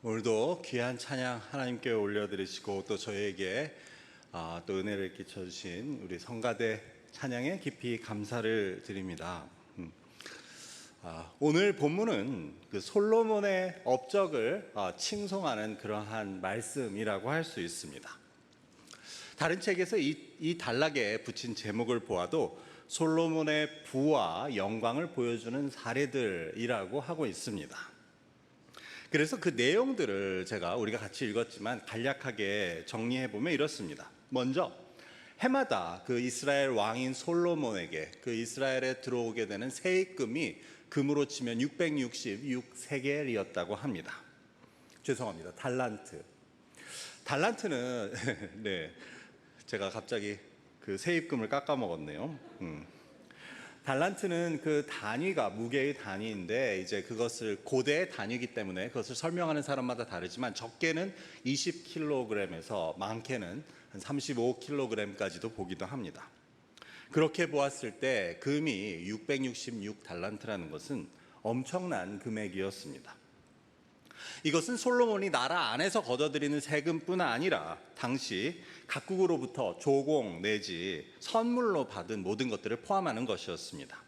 오늘도 귀한 찬양 하나님께 올려드리시고 또 저희에게 또 은혜를 끼쳐주신 우리 성가대 찬양에 깊이 감사를 드립니다. 오늘 본문은 그 솔로몬의 업적을 칭송하는 그러한 말씀이라고 할 수 있습니다. 다른 책에서 이 단락에 붙인 제목을 보아도 솔로몬의 부와 영광을 보여주는 사례들이라고 하고 있습니다. 그래서 그 내용들을 우리가 같이 읽었지만 간략하게 정리해보면 이렇습니다. 먼저 해마다 그 이스라엘 왕인 솔로몬에게 그 이스라엘에 들어오게 되는 세입금이 금으로 치면 666세겔이었다고 합니다. 죄송합니다. 달란트는 네, 제가 갑자기 그 세입금을 깎아먹었네요. 달란트는 그 단위가 무게의 단위인데 이제 그것을 고대의 단위이기 때문에 그것을 설명하는 사람마다 다르지만 적게는 20kg에서 많게는 한 35kg까지도 보기도 합니다. 그렇게 보았을 때 금이 666달란트라는 것은 엄청난 금액이었습니다. 이것은 솔로몬이 나라 안에서 걷어들이는 세금뿐 아니라 당시 각국으로부터 조공 내지 선물로 받은 모든 것들을 포함하는 것이었습니다.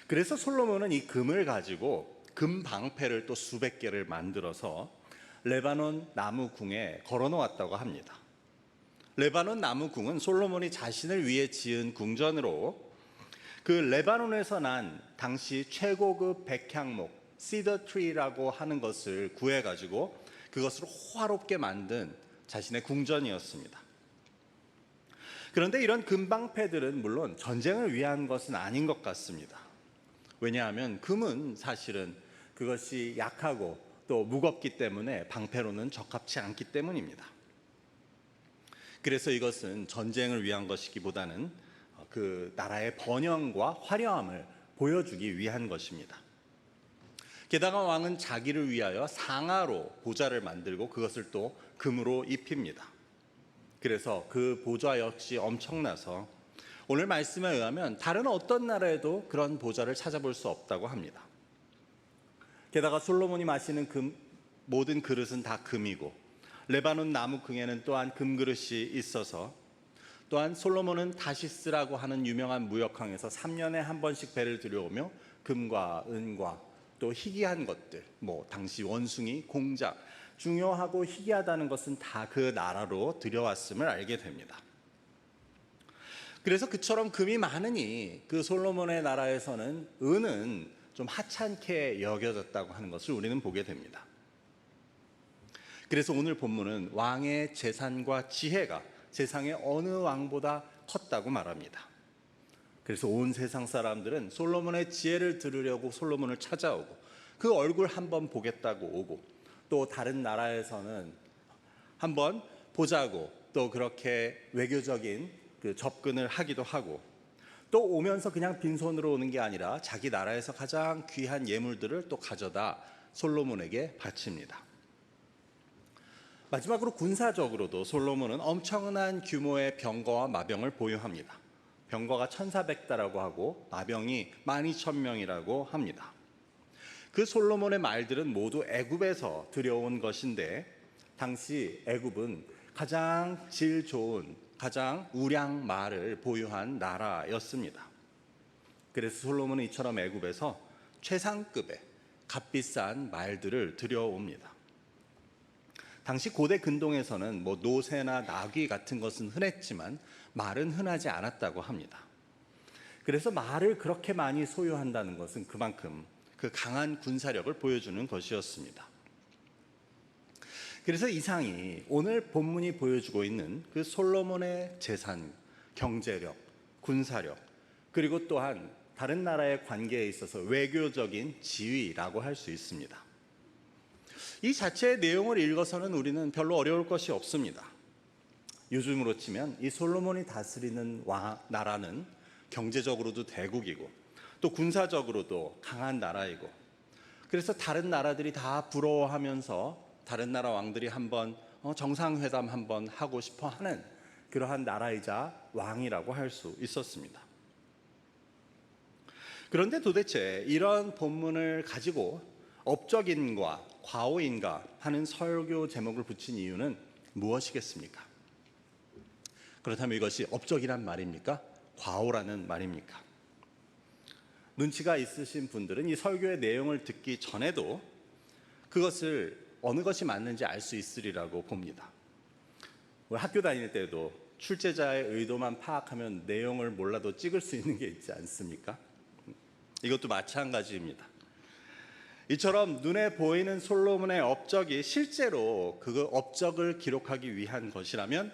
그래서 솔로몬은 이 금을 가지고 금 방패를 또 수백 개를 만들어서 레바논 나무궁에 걸어놓았다고 합니다. 레바논 나무궁은 솔로몬이 자신을 위해 지은 궁전으로 그 레바논에서 난 당시 최고급 백향목 시더 트리라고 하는 것을 구해가지고 그것을 호화롭게 만든 자신의 궁전이었습니다. 그런데 이런 금방패들은 물론 전쟁을 위한 것은 아닌 것 같습니다. 왜냐하면 금은 사실은 그것이 약하고 또 무겁기 때문에 방패로는 적합치 않기 때문입니다. 그래서 이것은 전쟁을 위한 것이기보다는 그 나라의 번영과 화려함을 보여주기 위한 것입니다. 게다가 왕은 자기를 위하여 상아로 보좌를 만들고 그것을 또 금으로 입힙니다. 그래서 그 보좌 역시 엄청나서 오늘 말씀에 의하면 다른 어떤 나라에도 그런 보좌를 찾아볼 수 없다고 합니다. 게다가 솔로몬이 마시는 모든 그릇은 다 금이고 레바논 나무 궁에는 또한 금그릇이 있어서 또한 솔로몬은 다시스라고 하는 유명한 무역항에서 3년에 한 번씩 배를 들여오며 금과 은과 또 희귀한 것들, 당시 원숭이, 공작, 중요하고 희귀하다는 것은 다 그 나라로 들여왔음을 알게 됩니다. 그래서 그처럼 금이 많으니 그 솔로몬의 나라에서는 은은 좀 하찮게 여겨졌다고 하는 것을 우리는 보게 됩니다. 그래서 오늘 본문은 왕의 재산과 지혜가 세상의 어느 왕보다 컸다고 말합니다. 그래서 온 세상 사람들은 솔로몬의 지혜를 들으려고 솔로몬을 찾아오고 그 얼굴 한번 보겠다고 오고 또 다른 나라에서는 한번 보자고 또 그렇게 외교적인 그 접근을 하기도 하고 또 오면서 그냥 빈손으로 오는 게 아니라 자기 나라에서 가장 귀한 예물들을 또 가져다 솔로몬에게 바칩니다. 마지막으로 군사적으로도 솔로몬은 엄청난 규모의 병거와 마병을 보유합니다. 병거가 1400대라고 하고 마병이 12000명이라고 합니다. 그 솔로몬의 말들은 모두 애굽에서 들여온 것인데 당시 애굽은 가장 질 좋은 가장 우량 말을 보유한 나라였습니다. 그래서 솔로몬은 이처럼 애굽에서 최상급의 값비싼 말들을 들여옵니다. 당시 고대 근동에서는 노새나 나귀 같은 것은 흔했지만 말은 흔하지 않았다고 합니다. 그래서 말을 그렇게 많이 소유한다는 것은 그만큼 그 강한 군사력을 보여주는 것이었습니다. 그래서 이상이 오늘 본문이 보여주고 있는 그 솔로몬의 재산, 경제력, 군사력, 그리고 또한 다른 나라의 관계에 있어서 외교적인 지위라고 할 수 있습니다. 이 자체의 내용을 읽어서는 우리는 별로 어려울 것이 없습니다. 요즘으로 치면 이 솔로몬이 다스리는 나라는 경제적으로도 대국이고 또 군사적으로도 강한 나라이고 그래서 다른 나라들이 다 부러워하면서 다른 나라 왕들이 한번 정상회담 한번 하고 싶어 하는 그러한 나라이자 왕이라고 할 수 있었습니다. 그런데 도대체 이런 본문을 가지고 업적인가 과오인가 하는 설교 제목을 붙인 이유는 무엇이겠습니까? 그렇다면 이것이 업적이란 말입니까? 과오라는 말입니까? 눈치가 있으신 분들은 이 설교의 내용을 듣기 전에도 그것을 어느 것이 맞는지 알 수 있으리라고 봅니다. 우리 학교 다닐 때도 출제자의 의도만 파악하면 내용을 몰라도 찍을 수 있는 게 있지 않습니까? 이것도 마찬가지입니다. 이처럼 눈에 보이는 솔로몬의 업적이 실제로 그 업적을 기록하기 위한 것이라면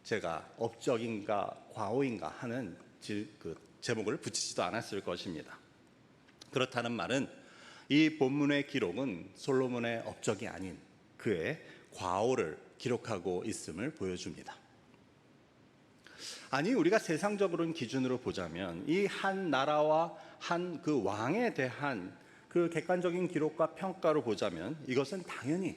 제가 업적인가 과오인가 하는 그 제목을 붙이지도 않았을 것입니다. 그렇다는 말은 이 본문의 기록은 솔로몬의 업적이 아닌 그의 과오를 기록하고 있음을 보여줍니다. 아니, 우리가 세상적으로는 기준으로 보자면 이 한 나라와 한 그 왕에 대한 그 객관적인 기록과 평가로 보자면 이것은 당연히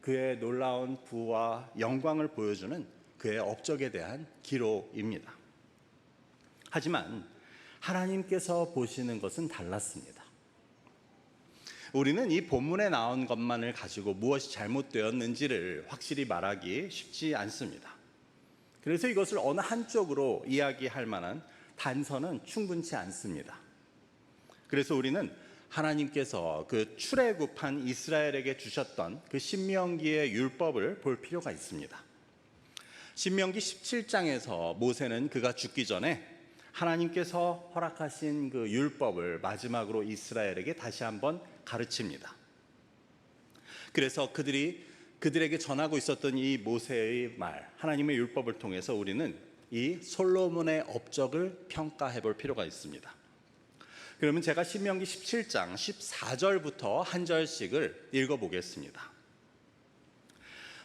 그의 놀라운 부와 영광을 보여주는 그의 업적에 대한 기록입니다. 하지만 하나님께서 보시는 것은 달랐습니다. 우리는 이 본문에 나온 것만을 가지고 무엇이 잘못되었는지를 확실히 말하기 쉽지 않습니다. 그래서 이것을 어느 한쪽으로 이야기할 만한 단서는 충분치 않습니다. 그래서 우리는 하나님께서 그 출애굽한 이스라엘에게 주셨던 그 신명기의 율법을 볼 필요가 있습니다. 신명기 17장에서 모세는 그가 죽기 전에 하나님께서 허락하신 그 율법을 마지막으로 이스라엘에게 다시 한번 가르칩니다. 그래서 그들에게 전하고 있었던 이 모세의 말, 하나님의 율법을 통해서 우리는 이 솔로몬의 업적을 평가해 볼 필요가 있습니다. 그러면 제가 신명기 17장 14절부터 한 절씩을 읽어보겠습니다.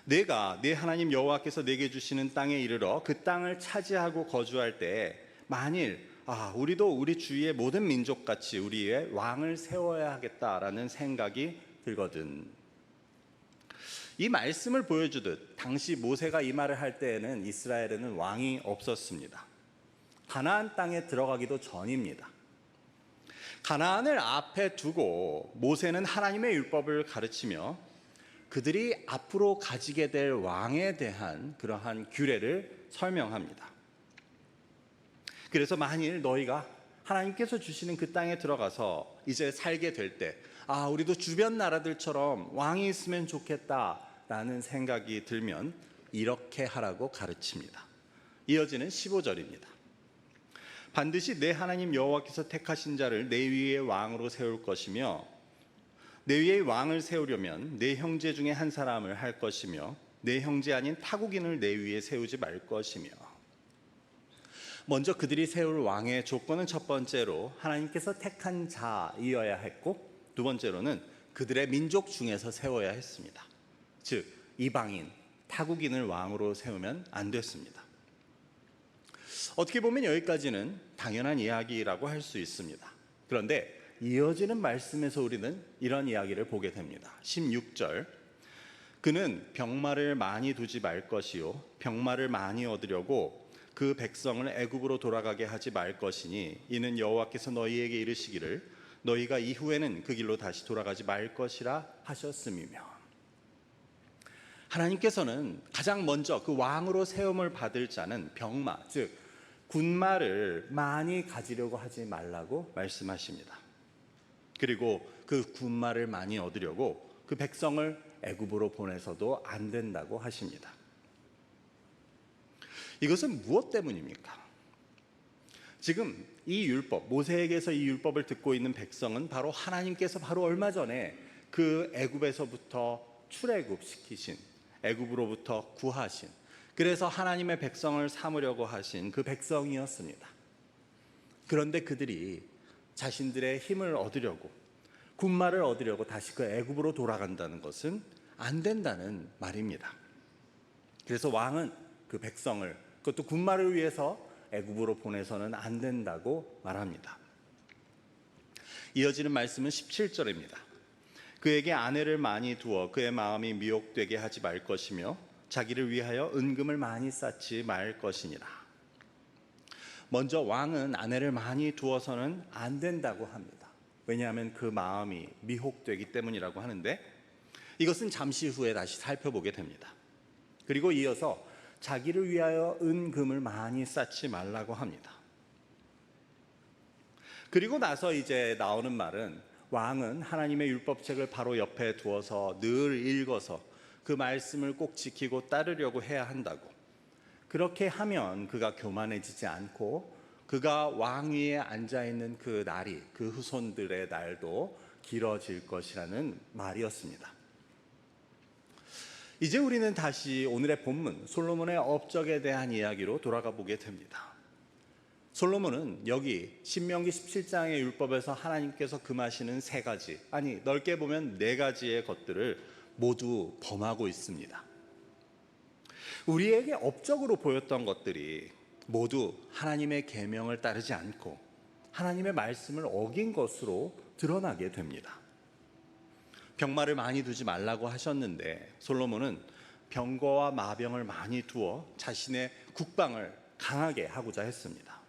내가 네 하나님 여호와께서 내게 주시는 땅에 이르러 그 땅을 차지하고 거주할 때에 만일 우리도 우리 주위의 모든 민족같이 우리의 왕을 세워야 하겠다라는 생각이 들거든. 이 말씀을 보여주듯 당시 모세가 이 말을 할 때에는 이스라엘에는 왕이 없었습니다. 가나안 땅에 들어가기도 전입니다. 가나안을 앞에 두고 모세는 하나님의 율법을 가르치며 그들이 앞으로 가지게 될 왕에 대한 그러한 규례를 설명합니다. 그래서 만일 너희가 하나님께서 주시는 그 땅에 들어가서 이제 살게 될 때 우리도 주변 나라들처럼 왕이 있으면 좋겠다라는 생각이 들면 이렇게 하라고 가르칩니다. 이어지는 15절입니다. 반드시 내 하나님 여호와께서 택하신 자를 내 위에 왕으로 세울 것이며 내 위에 왕을 세우려면 내 형제 중에 한 사람을 할 것이며 내 형제 아닌 타국인을 내 위에 세우지 말 것이며. 먼저 그들이 세울 왕의 조건은 첫 번째로 하나님께서 택한 자이어야 했고, 두 번째로는 그들의 민족 중에서 세워야 했습니다. 즉 이방인, 타국인을 왕으로 세우면 안 됐습니다. 어떻게 보면 여기까지는 당연한 이야기라고 할 수 있습니다. 그런데 이어지는 말씀에서 우리는 이런 이야기를 보게 됩니다. 16절, 그는 병마를 많이 두지 말 것이요 병마를 많이 얻으려고 그 백성을 애굽으로 돌아가게 하지 말 것이니 이는 여호와께서 너희에게 이르시기를 너희가 이후에는 그 길로 다시 돌아가지 말 것이라 하셨음이며. 하나님께서는 가장 먼저 그 왕으로 세움을 받을 자는 병마, 즉 군마를 많이 가지려고 하지 말라고 말씀하십니다. 그리고 그 군마를 많이 얻으려고 그 백성을 애굽으로 보내서도 안 된다고 하십니다. 이것은 무엇 때문입니까? 지금 이 율법, 모세에게서 이 율법을 듣고 있는 백성은 바로 하나님께서 바로 얼마 전에 그 애굽에서부터 출애굽시키신, 애굽으로부터 구하신, 그래서 하나님의 백성을 삼으려고 하신 그 백성이었습니다. 그런데 그들이 자신들의 힘을 얻으려고, 군마를 얻으려고 다시 그 애굽으로 돌아간다는 것은 안 된다는 말입니다. 그래서 왕은 그 백성을, 그것도 군마를 위해서 애굽으로 보내서는 안 된다고 말합니다. 이어지는 말씀은 17절입니다. 그에게 아내를 많이 두어 그의 마음이 미혹되게 하지 말 것이며 자기를 위하여 은금을 많이 쌓지 말 것이니라. 먼저 왕은 아내를 많이 두어서는 안 된다고 합니다. 왜냐하면 그 마음이 미혹되기 때문이라고 하는데, 이것은 잠시 후에 다시 살펴보게 됩니다. 그리고 이어서 자기를 위하여 은금을 많이 쌓지 말라고 합니다. 그리고 나서 이제 나오는 말은, 왕은 하나님의 율법책을 바로 옆에 두어서 늘 읽어서 그 말씀을 꼭 지키고 따르려고 해야 한다고. 그렇게 하면 그가 교만해지지 않고 그가 왕위에 앉아있는 그 날이, 그 후손들의 날도 길어질 것이라는 말이었습니다. 이제 우리는 다시 오늘의 본문 솔로몬의 업적에 대한 이야기로 돌아가 보게 됩니다. 솔로몬은 여기 신명기 17장의 율법에서 하나님께서 금하시는 세 가지, 아니 넓게 보면 네 가지의 것들을 모두 범하고 있습니다. 우리에게 업적으로 보였던 것들이 모두 하나님의 계명을 따르지 않고 하나님의 말씀을 어긴 것으로 드러나게 됩니다. 병마를 많이 두지 말라고 하셨는데 솔로몬은 병거와 마병을 많이 두어 자신의 국방을 강하게 하고자 했습니다.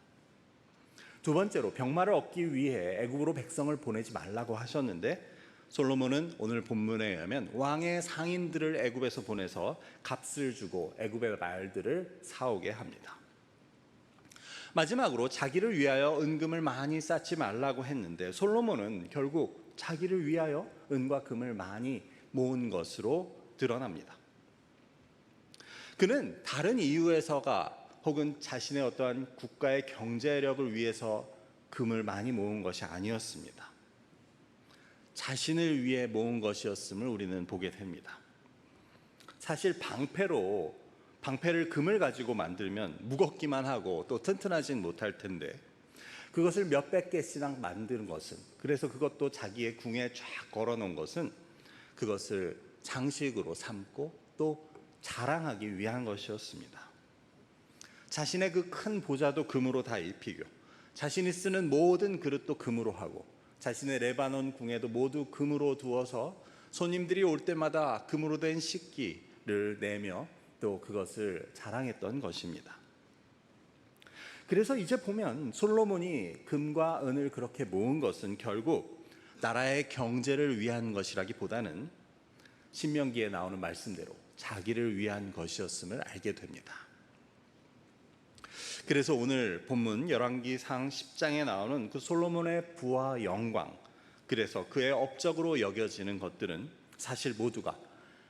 두 번째로 병마를 얻기 위해 애굽으로 백성을 보내지 말라고 하셨는데 솔로몬은 오늘 본문에 의하면 왕의 상인들을 애굽에서 보내서 값을 주고 애굽의 말들을 사오게 합니다. 마지막으로 자기를 위하여 은금을 많이 쌓지 말라고 했는데 솔로몬은 결국 자기를 위하여 은과 금을 많이 모은 것으로 드러납니다. 그는 다른 이유에서가 혹은 자신의 어떠한 국가의 경제력을 위해서 금을 많이 모은 것이 아니었습니다. 자신을 위해 모은 것이었음을 우리는 보게 됩니다. 사실 방패를 금을 가지고 만들면 무겁기만 하고 또 튼튼하진 못할 텐데, 그것을 몇백 개씩 만드는 것은, 그래서 그것도 자기의 궁에 쫙 걸어놓은 것은 그것을 장식으로 삼고 또 자랑하기 위한 것이었습니다. 자신의 그 큰 보좌도 금으로 다 입히고 자신이 쓰는 모든 그릇도 금으로 하고 자신의 레바논 궁에도 모두 금으로 두어서 손님들이 올 때마다 금으로 된 식기를 내며 또 그것을 자랑했던 것입니다. 그래서 이제 보면 솔로몬이 금과 은을 그렇게 모은 것은 결국 나라의 경제를 위한 것이라기보다는 신명기에 나오는 말씀대로 자기를 위한 것이었음을 알게 됩니다. 그래서 오늘 본문 열왕기상 10장에 나오는 그 솔로몬의 부와 영광, 그래서 그의 업적으로 여겨지는 것들은 사실 모두가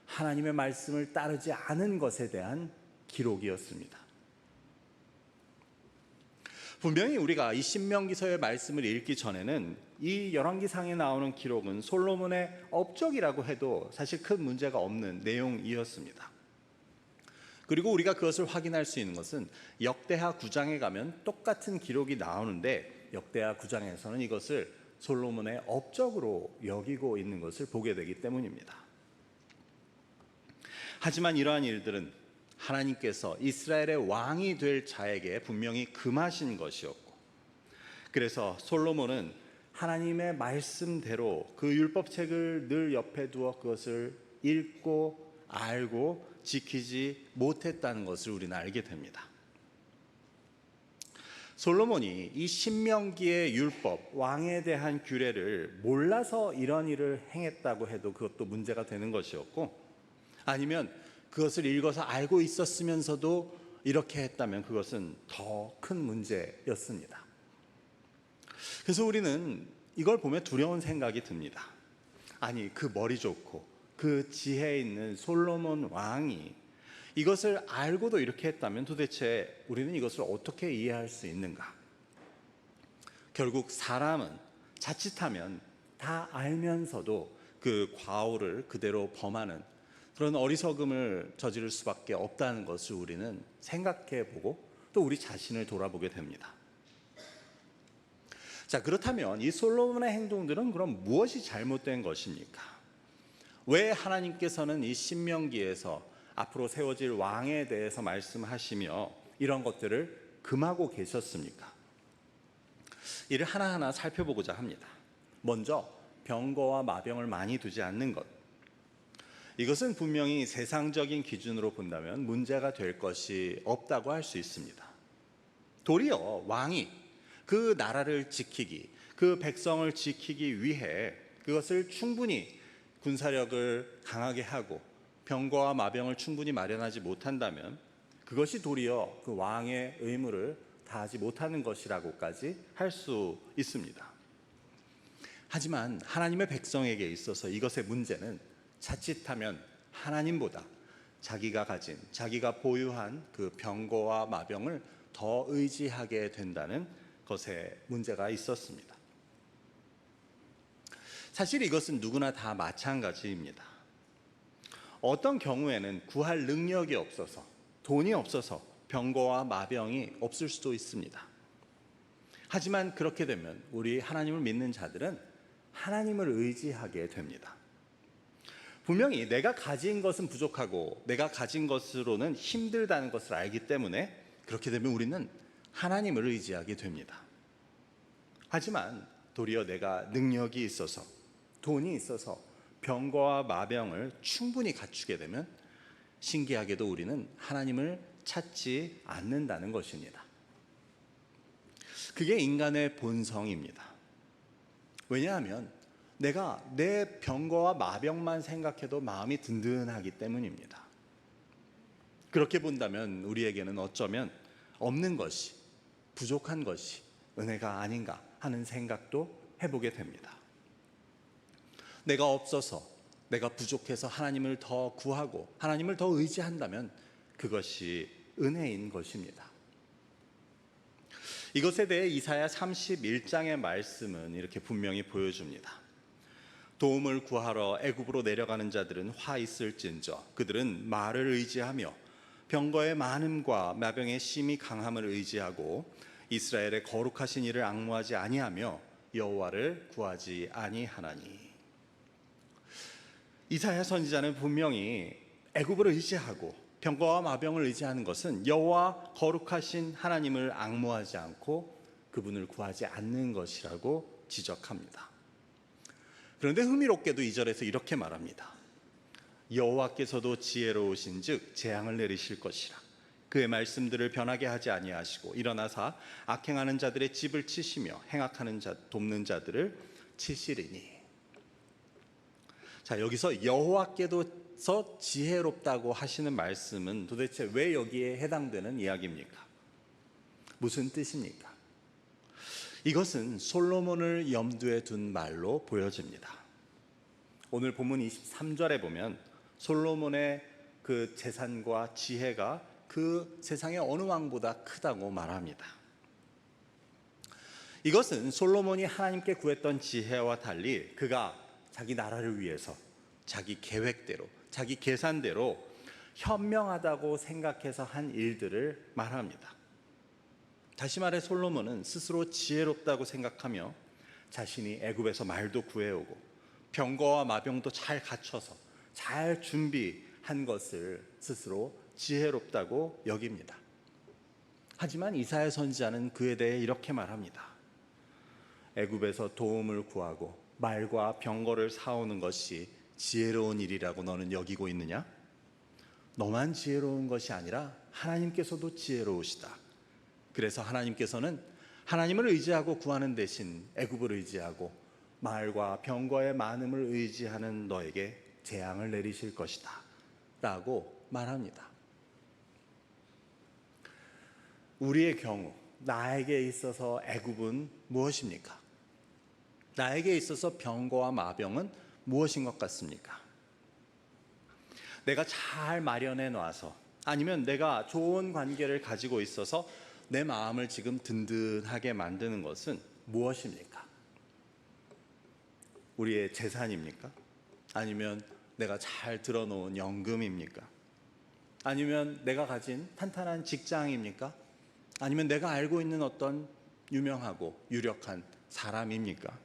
하나님의 말씀을 따르지 않은 것에 대한 기록이었습니다. 분명히 우리가 이 신명기서의 말씀을 읽기 전에는 이 열왕기상에 나오는 기록은 솔로몬의 업적이라고 해도 사실 큰 문제가 없는 내용이었습니다. 그리고 우리가 그것을 확인할 수 있는 것은 역대하 9장에 가면 똑같은 기록이 나오는데 역대하 9장에서는 이것을 솔로몬의 업적으로 여기고 있는 것을 보게 되기 때문입니다. 하지만 이러한 일들은 하나님께서 이스라엘의 왕이 될 자에게 분명히 금하신 것이었고, 그래서 솔로몬은 하나님의 말씀대로 그 율법책을 늘 옆에 두어 그것을 읽고 알고 지키지 못했다는 것을 우리는 알게 됩니다. 솔로몬이 이 신명기의 율법, 왕에 대한 규례를 몰라서 이런 일을 행했다고 해도 그것도 문제가 되는 것이었고, 아니면 그것을 읽어서 알고 있었으면서도 이렇게 했다면 그것은 더 큰 문제였습니다. 그래서 우리는 이걸 보면 두려운 생각이 듭니다. 아니, 그 머리 좋고 그 지혜 있는 솔로몬 왕이 이것을 알고도 이렇게 했다면 도대체 우리는 이것을 어떻게 이해할 수 있는가? 결국 사람은 자칫하면 다 알면서도 그 과오를 그대로 범하는 그런 어리석음을 저지를 수밖에 없다는 것을 우리는 생각해 보고 또 우리 자신을 돌아보게 됩니다. 자, 그렇다면 이 솔로몬의 행동들은 그럼 무엇이 잘못된 것입니까? 왜 하나님께서는 이 신명기에서 앞으로 세워질 왕에 대해서 말씀하시며 이런 것들을 금하고 계셨습니까? 이를 하나하나 살펴보고자 합니다. 먼저 병거와 마병을 많이 두지 않는 것, 이것은 분명히 세상적인 기준으로 본다면 문제가 될 것이 없다고 할 수 있습니다. 도리어 왕이 그 나라를 지키기, 그 백성을 지키기 위해 그것을 충분히 군사력을 강하게 하고 병거와 마병을 충분히 마련하지 못한다면 그것이 도리어 그 왕의 의무를 다하지 못하는 것이라고까지 할 수 있습니다. 하지만 하나님의 백성에게 있어서 이것의 문제는 자칫하면 하나님보다 자기가 가진, 자기가 보유한 그 병거와 마병을 더 의지하게 된다는 것에 문제가 있었습니다. 사실 이것은 누구나 다 마찬가지입니다. 어떤 경우에는 구할 능력이 없어서, 돈이 없어서 병거와 마병이 없을 수도 있습니다. 하지만 그렇게 되면 우리 하나님을 믿는 자들은 하나님을 의지하게 됩니다. 분명히 내가 가진 것은 부족하고 내가 가진 것으로는 힘들다는 것을 알기 때문에 그렇게 되면 우리는 하나님을 의지하게 됩니다. 하지만 도리어 내가 능력이 있어서, 돈이 있어서 병거와 마병을 충분히 갖추게 되면 신기하게도 우리는 하나님을 찾지 않는다는 것입니다. 그게 인간의 본성입니다. 왜냐하면 내가 내 병거와 마병만 생각해도 마음이 든든하기 때문입니다. 그렇게 본다면 우리에게는 어쩌면 없는 것이, 부족한 것이 은혜가 아닌가 하는 생각도 해보게 됩니다. 내가 없어서, 내가 부족해서 하나님을 더 구하고 하나님을 더 의지한다면 그것이 은혜인 것입니다. 이것에 대해 이사야 31장의 말씀은 이렇게 분명히 보여줍니다. 도움을 구하러 애굽으로 내려가는 자들은 화 있을진저, 그들은 말을 의지하며 병거의 많음과 마병의 심히 강함을 의지하고 이스라엘의 거룩하신 이를 앙무하지 아니하며 여호와를 구하지 아니하나니. 이사야 선지자는 분명히 애굽을 의지하고 병거와 마병을 의지하는 것은 여호와 거룩하신 하나님을 앙무하지 않고 그분을 구하지 않는 것이라고 지적합니다. 그런데 흥미롭게도 2절에서 이렇게 말합니다. 여호와께서도 지혜로우신즉 재앙을 내리실 것이라. 그의 말씀들을 변하게 하지 아니하시고 일어나사 악행하는 자들의 집을 치시며 행악하는 자, 돕는 자들을 치시리니. 자, 여기서 여호와께서 지혜롭다고 하시는 말씀은 도대체 왜 여기에 해당되는 이야기입니까? 무슨 뜻입니까? 이것은 솔로몬을 염두에 둔 말로 보여집니다. 오늘 본문 23절에 보면 솔로몬의 그 재산과 지혜가 그 세상의 어느 왕보다 크다고 말합니다. 이것은 솔로몬이 하나님께 구했던 지혜와 달리 그가 자기 나라를 위해서 자기 계획대로, 자기 계산대로 현명하다고 생각해서 한 일들을 말합니다. 다시 말해 솔로몬은 스스로 지혜롭다고 생각하며 자신이 애굽에서 말도 구해오고 병거와 마병도 잘 갖춰서 잘 준비한 것을 스스로 지혜롭다고 여깁니다. 하지만 이사야 선지자는 그에 대해 이렇게 말합니다. 애굽에서 도움을 구하고 말과 병거를 사오는 것이 지혜로운 일이라고 너는 여기고 있느냐? 너만 지혜로운 것이 아니라 하나님께서도 지혜로우시다. 그래서 하나님께서는 하나님을 의지하고 구하는 대신 애굽을 의지하고 말과 병거의 많음을 의지하는 너에게 재앙을 내리실 것이다 라고 말합니다. 우리의 경우 나에게 있어서 애굽은 무엇입니까? 나에게 있어서 병거와 마병은 무엇인 것 같습니까? 내가 잘 마련해 놔서 아니면 내가 좋은 관계를 가지고 있어서 내 마음을 지금 든든하게 만드는 것은 무엇입니까? 우리의 재산입니까? 아니면 내가 잘 들어놓은 연금입니까? 아니면 내가 가진 탄탄한 직장입니까? 아니면 내가 알고 있는 어떤 유명하고 유력한 사람입니까?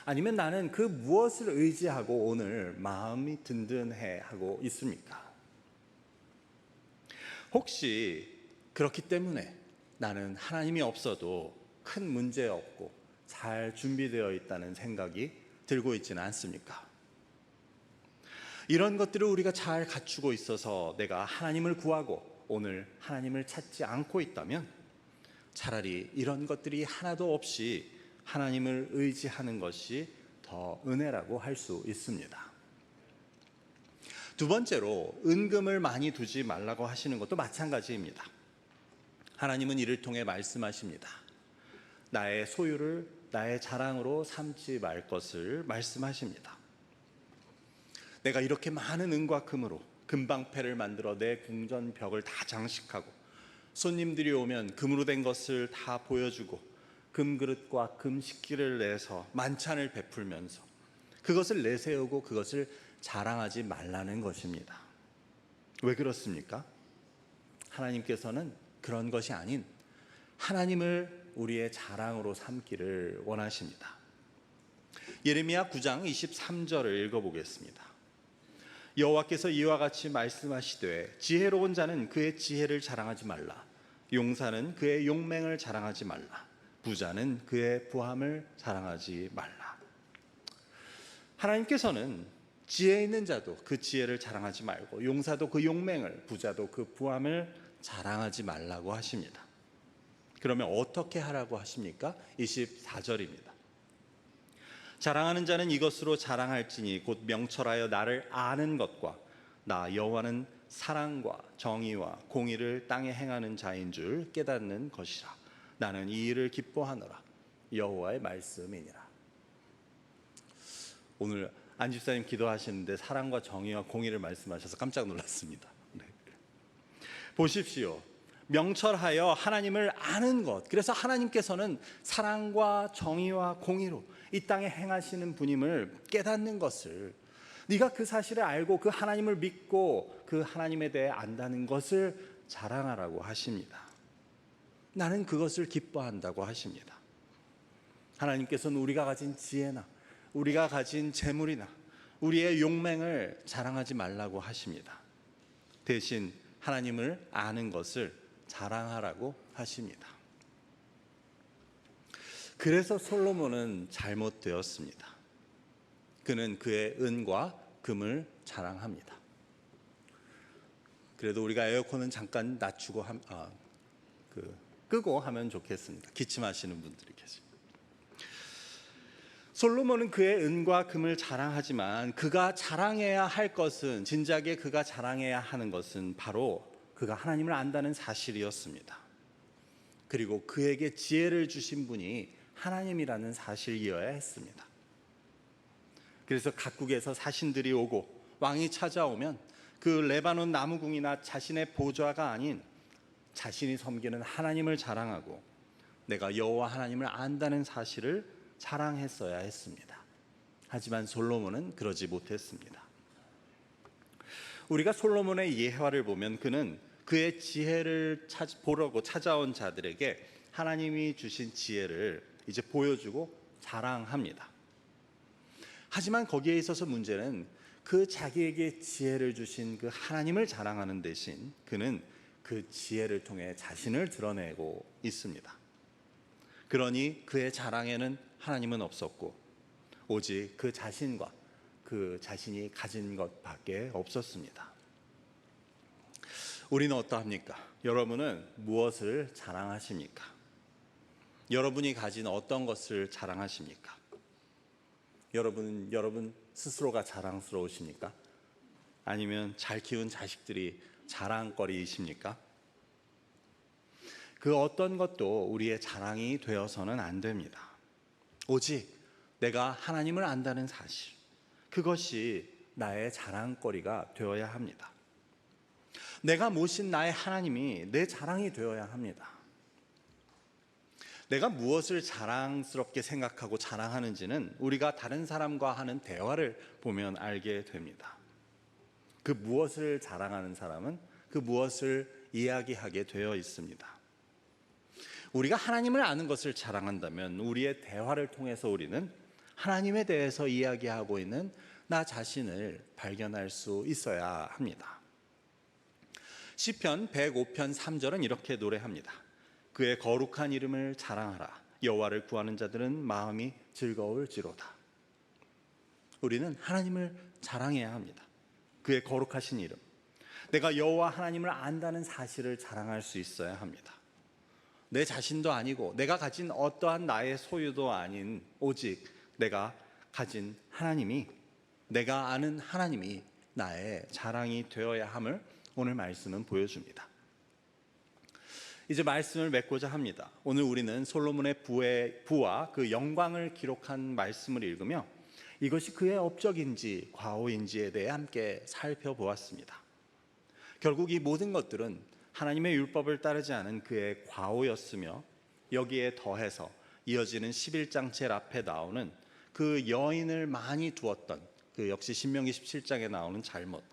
아니면 나는 그 무엇을 의지하고 오늘 마음이 든든해 하고 있습니까? 혹시 그렇기 때문에 나는 하나님이 없어도 큰 문제 없고 잘 준비되어 있다는 생각이 들고 있지는 않습니까? 이런 것들을 우리가 잘 갖추고 있어서 내가 하나님을 구하고 오늘 하나님을 찾지 않고 있다면 차라리 이런 것들이 하나도 없이 하나님을 의지하는 것이 더 은혜라고 할 수 있습니다. 두 번째로 은금을 많이 두지 말라고 하시는 것도 마찬가지입니다. 하나님은 이를 통해 말씀하십니다. 나의 소유를 나의 자랑으로 삼지 말 것을 말씀하십니다. 내가 이렇게 많은 은과 금으로 금방패를 만들어 내 궁전 벽을 다 장식하고 손님들이 오면 금으로 된 것을 다 보여주고 금그릇과 금식기를 내서 만찬을 베풀면서 그것을 내세우고 그것을 자랑하지 말라는 것입니다. 왜 그렇습니까? 하나님께서는 그런 것이 아닌 하나님을 우리의 자랑으로 삼기를 원하십니다. 예레미야 9장 23절을 읽어보겠습니다. 여호와께서 이와 같이 말씀하시되 지혜로운 자는 그의 지혜를 자랑하지 말라. 용사는 그의 용맹을 자랑하지 말라. 부자는 그의 부함을 자랑하지 말라. 하나님께서는 지혜 있는 자도 그 지혜를 자랑하지 말고 용사도 그 용맹을, 부자도 그 부함을 자랑하지 말라고 하십니다. 그러면 어떻게 하라고 하십니까? 24절입니다. 자랑하는 자는 이것으로 자랑할지니 곧 명철하여 나를 아는 것과 나 여호와는 사랑과 정의와 공의를 땅에 행하는 자인 줄 깨닫는 것이라. 나는 이 일을 기뻐하노라. 여호와의 말씀이니라. 오늘 안 집사님 기도하시는데 사랑과 정의와 공의를 말씀하셔서 깜짝 놀랐습니다. 네. 보십시오. 명철하여 하나님을 아는 것. 그래서 하나님께서는 사랑과 정의와 공의로 이 땅에 행하시는 분임을 깨닫는 것을, 네가 그 사실을 알고 그 하나님을 믿고 그 하나님에 대해 안다는 것을 자랑하라고 하십니다. 나는 그것을 기뻐한다고 하십니다. 하나님께서는 우리가 가진 지혜나 우리가 가진 재물이나 우리의 용맹을 자랑하지 말라고 하십니다. 대신 하나님을 아는 것을 자랑하라고 하십니다. 그래서 솔로몬은 잘못되었습니다. 그는 그의 은과 금을 자랑합니다. 그래도 우리가 에어컨은 잠깐 낮추고 끄고 하면 좋겠습니다. 기침하시는 분들이 계십니다. 솔로몬은 그의 은과 금을 자랑하지만 그가 자랑해야 할 것은, 진작에 그가 자랑해야 하는 것은 바로 그가 하나님을 안다는 사실이었습니다. 그리고 그에게 지혜를 주신 분이 하나님이라는 사실이어야 했습니다. 그래서 각국에서 사신들이 오고 왕이 찾아오면 그 레바논 나무궁이나 자신의 보좌가 아닌 자신이 섬기는 하나님을 자랑하고 내가 여호와 하나님을 안다는 사실을 자랑했어야 했습니다. 하지만 솔로몬은 그러지 못했습니다. 우리가 솔로몬의 예화를 보면 그는 그의 지혜를 보려고 찾아온 자들에게 하나님이 주신 지혜를 이제 보여주고 자랑합니다. 하지만 거기에 있어서 문제는 그 자기에게 지혜를 주신 그 하나님을 자랑하는 대신 그는 그 지혜를 통해 자신을 드러내고 있습니다. 그러니 그의 자랑에는 하나님은 없었고 오직 그 자신과 그 자신이 가진 것밖에 없었습니다. 우리는 어떠합니까? 여러분은 무엇을 자랑하십니까? 여러분이 가진 어떤 것을 자랑하십니까? 여러분 스스로가 자랑스러우십니까? 아니면 잘 키운 자식들이 자랑거리이십니까? 그 어떤 것도 우리의 자랑이 되어서는 안 됩니다. 오직 내가 하나님을 안다는 사실, 그것이 나의 자랑거리가 되어야 합니다. 내가 모신 나의 하나님이 내 자랑이 되어야 합니다. 내가 무엇을 자랑스럽게 생각하고 자랑하는지는 우리가 다른 사람과 하는 대화를 보면 알게 됩니다. 그 무엇을 자랑하는 사람은 그 무엇을 이야기하게 되어 있습니다. 우리가 하나님을 아는 것을 자랑한다면 우리의 대화를 통해서 우리는 하나님에 대해서 이야기하고 있는 나 자신을 발견할 수 있어야 합니다. 시편 105편 3절은 이렇게 노래합니다. 그의 거룩한 이름을 자랑하라. 여호와를 구하는 자들은 마음이 즐거울지로다. 우리는 하나님을 자랑해야 합니다. 그의 거룩하신 이름, 내가 여호와 하나님을 안다는 사실을 자랑할 수 있어야 합니다. 내 자신도 아니고 내가 가진 어떠한 나의 소유도 아닌 오직 내가 가진 하나님이, 내가 아는 하나님이 나의 자랑이 되어야 함을 오늘 말씀은 보여줍니다. 이제 말씀을 맺고자 합니다. 오늘 우리는 솔로몬의 부와 그 영광을 기록한 말씀을 읽으며 이것이 그의 업적인지 과오인지에 대해 함께 살펴보았습니다. 결국 이 모든 것들은 하나님의 율법을 따르지 않은 그의 과오였으며, 여기에 더해서 이어지는 11장 제일 앞에 나오는 그 여인을 많이 두었던 그 역시 신명기 17장에 나오는 잘못,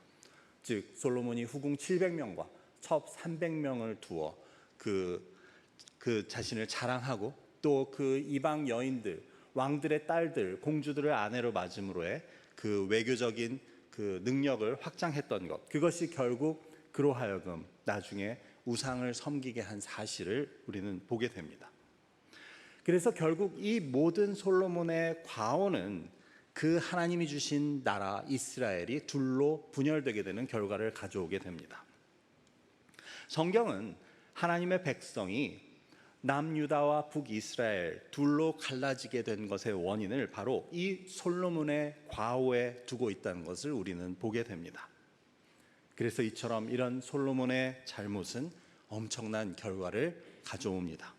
즉 솔로몬이 후궁 700명과 첩 300명을 두어 그 자신을 자랑하고 또 그 이방 여인들, 왕들의 딸들, 공주들을 아내로 맞음으로의 그 외교적인 그 능력을 확장했던 것, 그것이 결국 그로 하여금 나중에 우상을 섬기게 한 사실을 우리는 보게 됩니다. 그래서 결국 이 모든 솔로몬의 과오는 그 하나님이 주신 나라 이스라엘이 둘로 분열되게 되는 결과를 가져오게 됩니다. 성경은 하나님의 백성이 남유다와 북이스라엘 둘로 갈라지게 된 것의 원인을 바로 이 솔로몬의 과오에 두고 있다는 것을 우리는 보게 됩니다. 그래서 이처럼 이런 솔로몬의 잘못은 엄청난 결과를 가져옵니다.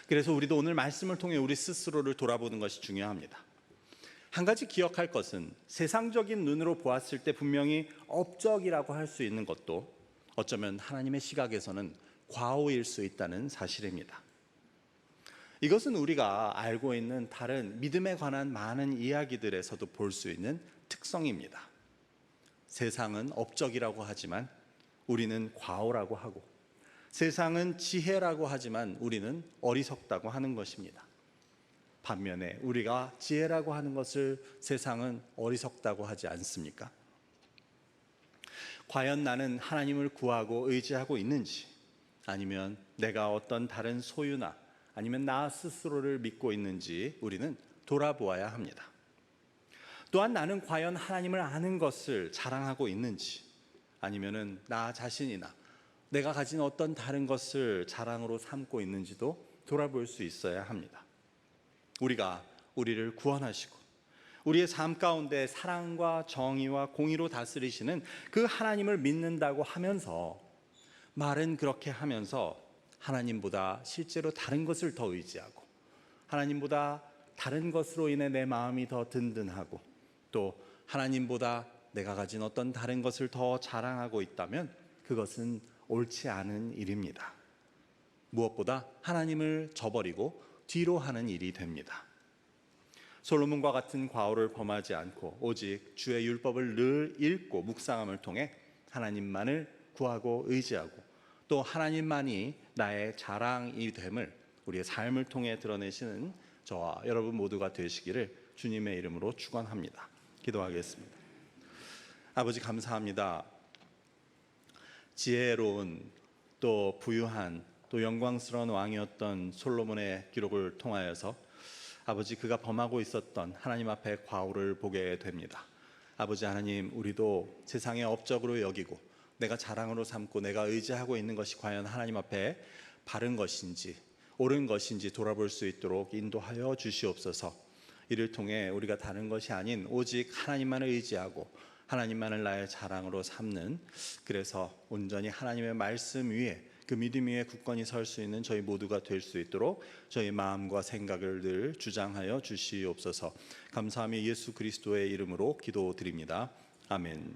그래서 우리도 오늘 말씀을 통해 우리 스스로를 돌아보는 것이 중요합니다. 한 가지 기억할 것은 세상적인 눈으로 보았을 때 분명히 업적이라고 할 수 있는 것도 어쩌면 하나님의 시각에서는 과오일 수 있다는 사실입니다. 이것은 우리가 알고 있는 다른 믿음에 관한 많은 이야기들에서도 볼 수 있는 특성입니다. 세상은 업적이라고 하지만 우리는 과오라고 하고, 세상은 지혜라고 하지만 우리는 어리석다고 하는 것입니다. 반면에 우리가 지혜라고 하는 것을 세상은 어리석다고 하지 않습니까? 과연 나는 하나님을 구하고 의지하고 있는지, 아니면 내가 어떤 다른 소유나 아니면 나 스스로를 믿고 있는지 우리는 돌아보아야 합니다. 또한 나는 과연 하나님을 아는 것을 자랑하고 있는지, 아니면은 나 자신이나 내가 가진 어떤 다른 것을 자랑으로 삼고 있는지도 돌아볼 수 있어야 합니다. 우리가 우리를 구원하시고 우리의 삶 가운데 사랑과 정의와 공의로 다스리시는 그 하나님을 믿는다고 하면서, 말은 그렇게 하면서 하나님보다 실제로 다른 것을 더 의지하고 하나님보다 다른 것으로 인해 내 마음이 더 든든하고 또 하나님보다 내가 가진 어떤 다른 것을 더 자랑하고 있다면 그것은 옳지 않은 일입니다. 무엇보다 하나님을 저버리고 뒤로 하는 일이 됩니다. 솔로몬과 같은 과오를 범하지 않고 오직 주의 율법을 늘 읽고 묵상함을 통해 하나님만을 구하고 의지하고 또 하나님만이 나의 자랑이 됨을 우리의 삶을 통해 드러내시는 저와 여러분 모두가 되시기를 주님의 이름으로 축원합니다. 기도하겠습니다. 아버지, 감사합니다. 지혜로운 또 부유한 또 영광스러운 왕이었던 솔로몬의 기록을 통하여서 아버지, 그가 범하고 있었던 하나님 앞에 과오를 보게 됩니다. 아버지 하나님, 우리도 세상의 업적으로 여기고 내가 자랑으로 삼고 내가 의지하고 있는 것이 과연 하나님 앞에 바른 것인지 옳은 것인지 돌아볼 수 있도록 인도하여 주시옵소서. 이를 통해 우리가 다른 것이 아닌 오직 하나님만을 의지하고 하나님만을 나의 자랑으로 삼는, 그래서 온전히 하나님의 말씀 위에 그 믿음 위에 굳건히 설 수 있는 저희 모두가 될 수 있도록 저희 마음과 생각을 늘 주장하여 주시옵소서. 감사하며 예수 그리스도의 이름으로 기도드립니다. 아멘.